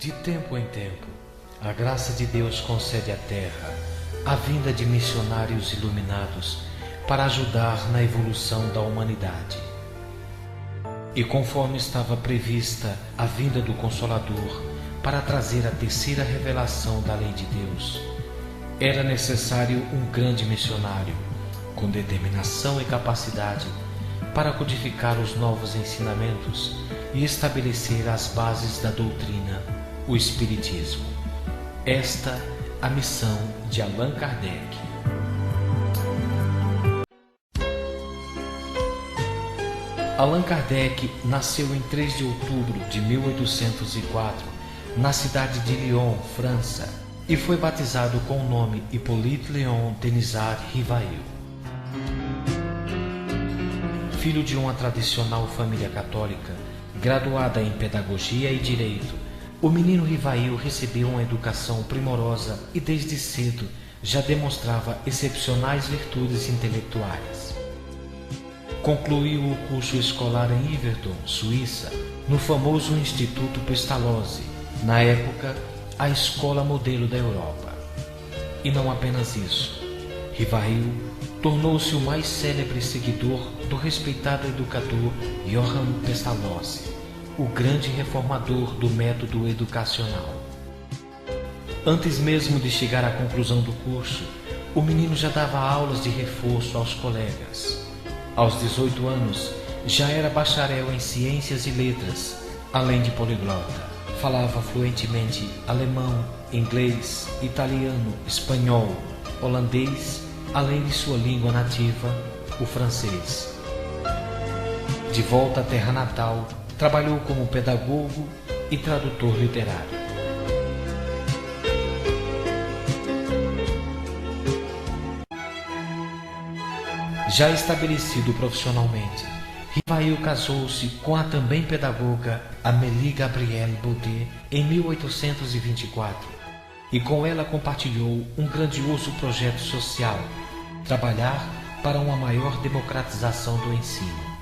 De tempo em tempo, a graça de Deus concede à Terra a vinda de missionários iluminados para ajudar na evolução da humanidade. E conforme estava prevista a vinda do Consolador para trazer a terceira revelação da lei de Deus, era necessário um grande missionário com determinação e capacidade para codificar os novos ensinamentos e estabelecer as bases da doutrina, o Espiritismo. Esta a missão de Allan Kardec. Allan Kardec nasceu em 3 de outubro de 1804, na cidade de Lyon, França, e foi batizado com o nome Hippolyte Léon Denisard Rivail. Filho de uma tradicional família católica, graduada em Pedagogia e Direito, o menino Rivail recebeu uma educação primorosa e desde cedo já demonstrava excepcionais virtudes intelectuais. Concluiu o curso escolar em Yverdon, Suíça, no famoso Instituto Pestalozzi, na época a escola modelo da Europa. E não apenas isso, Rivail tornou-se o mais célebre seguidor do respeitado educador Johann Pestalozzi, o grande reformador do método educacional. Antes mesmo de chegar à conclusão do curso, o menino já dava aulas de reforço aos colegas. Aos 18 anos, já era bacharel em Ciências e Letras, além de poliglota. Falava fluentemente alemão, inglês, italiano, espanhol, holandês, além de sua língua nativa, o francês. De volta à terra natal, trabalhou como pedagogo e tradutor literário. Já estabelecido profissionalmente, Rivail casou-se com a também pedagoga Amélie Gabrielle Baudet em 1824 e com ela compartilhou um grandioso projeto social, trabalhar para uma maior democratização do ensino.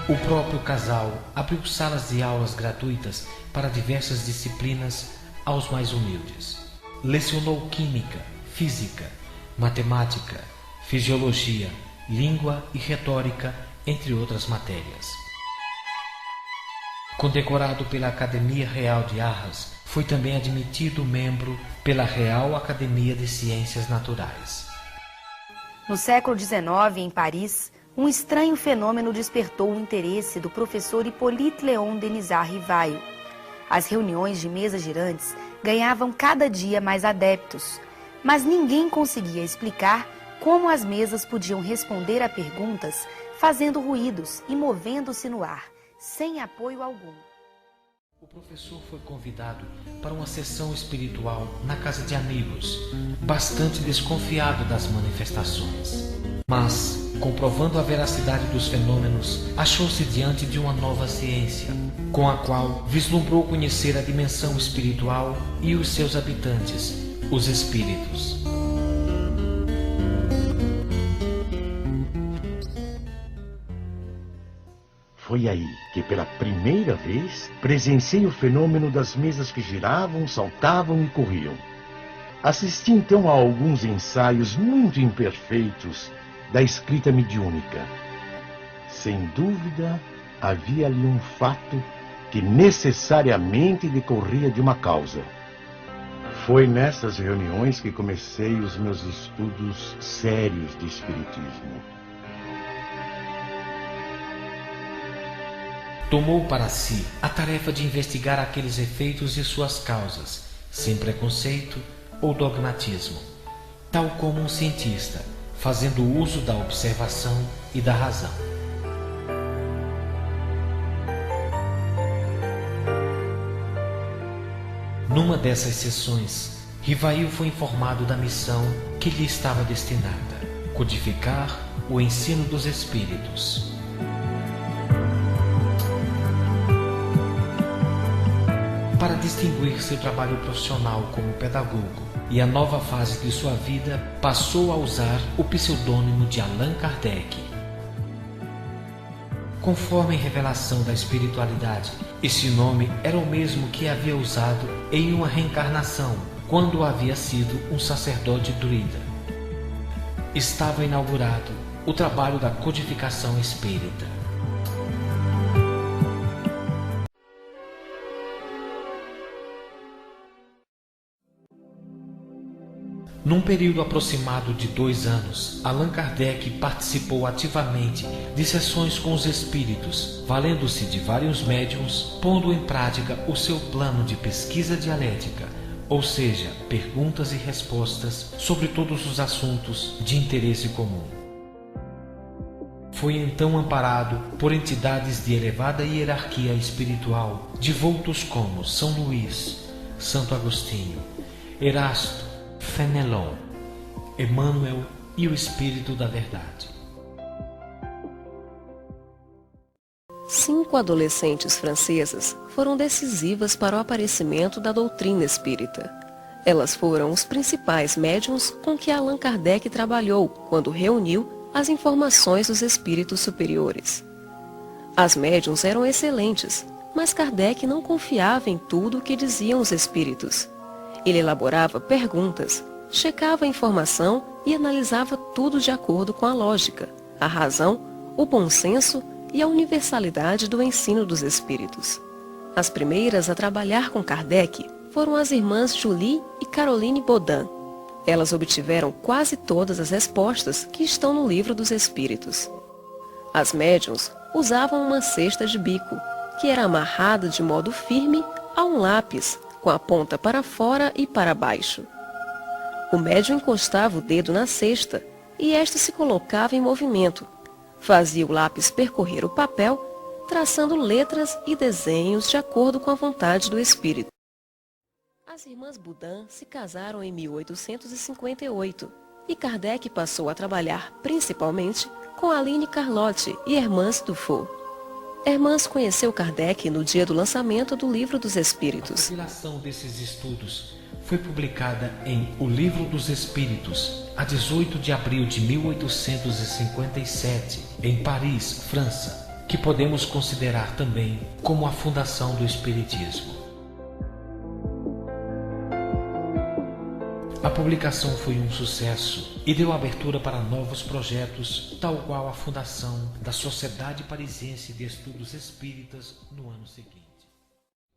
O próprio casal abriu salas de aulas gratuitas para diversas disciplinas aos mais humildes. Lecionou química, física, matemática, fisiologia, língua e retórica, entre outras matérias. Condecorado pela Academia Real de Arras, foi também admitido membro pela Real Academia de Ciências Naturais. No século XIX, em Paris, um estranho fenômeno despertou o interesse do professor Hippolyte Léon Denisard Rivail. As reuniões de mesas girantes ganhavam cada dia mais adeptos, mas ninguém conseguia explicar como as mesas podiam responder a perguntas fazendo ruídos e movendo-se no ar, sem apoio algum. O professor foi convidado para uma sessão espiritual na casa de amigos, bastante desconfiado das manifestações. Mas, comprovando a veracidade dos fenômenos, achou-se diante de uma nova ciência, com a qual vislumbrou conhecer a dimensão espiritual e os seus habitantes, os espíritos. Foi aí que, pela primeira vez, presenciei o fenômeno das mesas que giravam, saltavam e corriam. Assisti então a alguns ensaios muito imperfeitos da escrita mediúnica. Sem dúvida, havia ali um fato que necessariamente decorria de uma causa. Foi nessas reuniões que comecei os meus estudos sérios de espiritismo. Tomou para si a tarefa de investigar aqueles efeitos e suas causas, sem preconceito ou dogmatismo, tal como um cientista, fazendo uso da observação e da razão. Numa dessas sessões, Rivail foi informado da missão que lhe estava destinada: codificar o ensino dos espíritos. Para distinguir seu trabalho profissional como pedagogo e a nova fase de sua vida, passou a usar o pseudônimo de Allan Kardec. Conforme revelação da espiritualidade, esse nome era o mesmo que havia usado em uma reencarnação, quando havia sido um sacerdote druida. Estava inaugurado o trabalho da codificação espírita. Num período aproximado de 2 anos, Allan Kardec participou ativamente de sessões com os espíritos, valendo-se de vários médiuns, pondo em prática o seu plano de pesquisa dialética, ou seja, perguntas e respostas sobre todos os assuntos de interesse comum. Foi então amparado por entidades de elevada hierarquia espiritual, devotos como São Luís, Santo Agostinho, Erasto, Fenelon, Emmanuel e o Espírito da Verdade. 5 adolescentes francesas foram decisivas para o aparecimento da doutrina espírita. Elas foram os principais médiuns com que Allan Kardec trabalhou quando reuniu as informações dos espíritos superiores. As médiuns eram excelentes, mas Kardec não confiava em tudo o que diziam os espíritos. Ele elaborava perguntas, checava a informação e analisava tudo de acordo com a lógica, a razão, o bom senso e a universalidade do ensino dos espíritos. As primeiras a trabalhar com Kardec foram as irmãs Julie e Caroline Baudin. Elas obtiveram quase todas as respostas que estão no Livro dos Espíritos. As médiuns usavam uma cesta de bico, que era amarrada de modo firme a um lápis, com a ponta para fora e para baixo. O médium encostava o dedo na cesta e esta se colocava em movimento. Fazia o lápis percorrer o papel, traçando letras e desenhos de acordo com a vontade do espírito. As irmãs Baudin se casaram em 1858 e Kardec passou a trabalhar principalmente com Aline Carlotti e Hermance Dufault. Hermance conheceu Kardec no dia do lançamento do Livro dos Espíritos. A compilação desses estudos foi publicada em O Livro dos Espíritos, a 18 de abril de 1857, em Paris, França, que podemos considerar também como a fundação do Espiritismo. A publicação foi um sucesso e deu abertura para novos projetos, tal qual a fundação da Sociedade Parisiense de Estudos Espíritas no ano seguinte.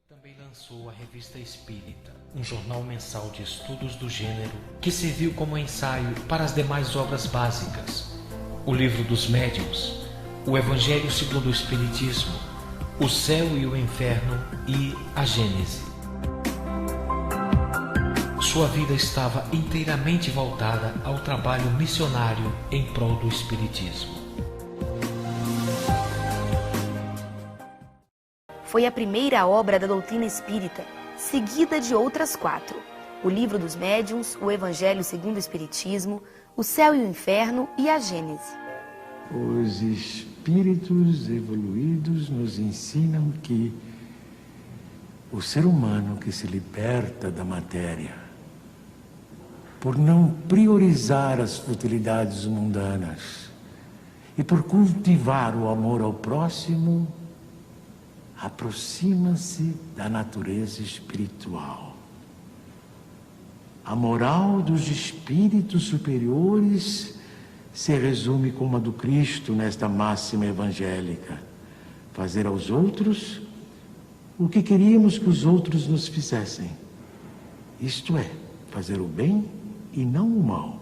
Também lançou a Revista Espírita, um jornal mensal de estudos do gênero que serviu como ensaio para as demais obras básicas: o Livro dos Médiuns, o Evangelho segundo o Espiritismo, o Céu e o Inferno e a Gênese. Sua vida estava inteiramente voltada ao trabalho missionário em prol do Espiritismo. Foi a primeira obra da doutrina espírita, seguida de outras 4. O Livro dos Médiuns, o Evangelho segundo o Espiritismo, o Céu e o Inferno e a Gênese. Os espíritos evoluídos nos ensinam que o ser humano que se liberta da matéria, por não priorizar as futilidades mundanas e por cultivar o amor ao próximo, aproxima-se da natureza espiritual. A moral dos espíritos superiores se resume como a do Cristo nesta máxima evangélica: fazer aos outros o que queríamos que os outros nos fizessem. Isto é, fazer o bem e não o mal.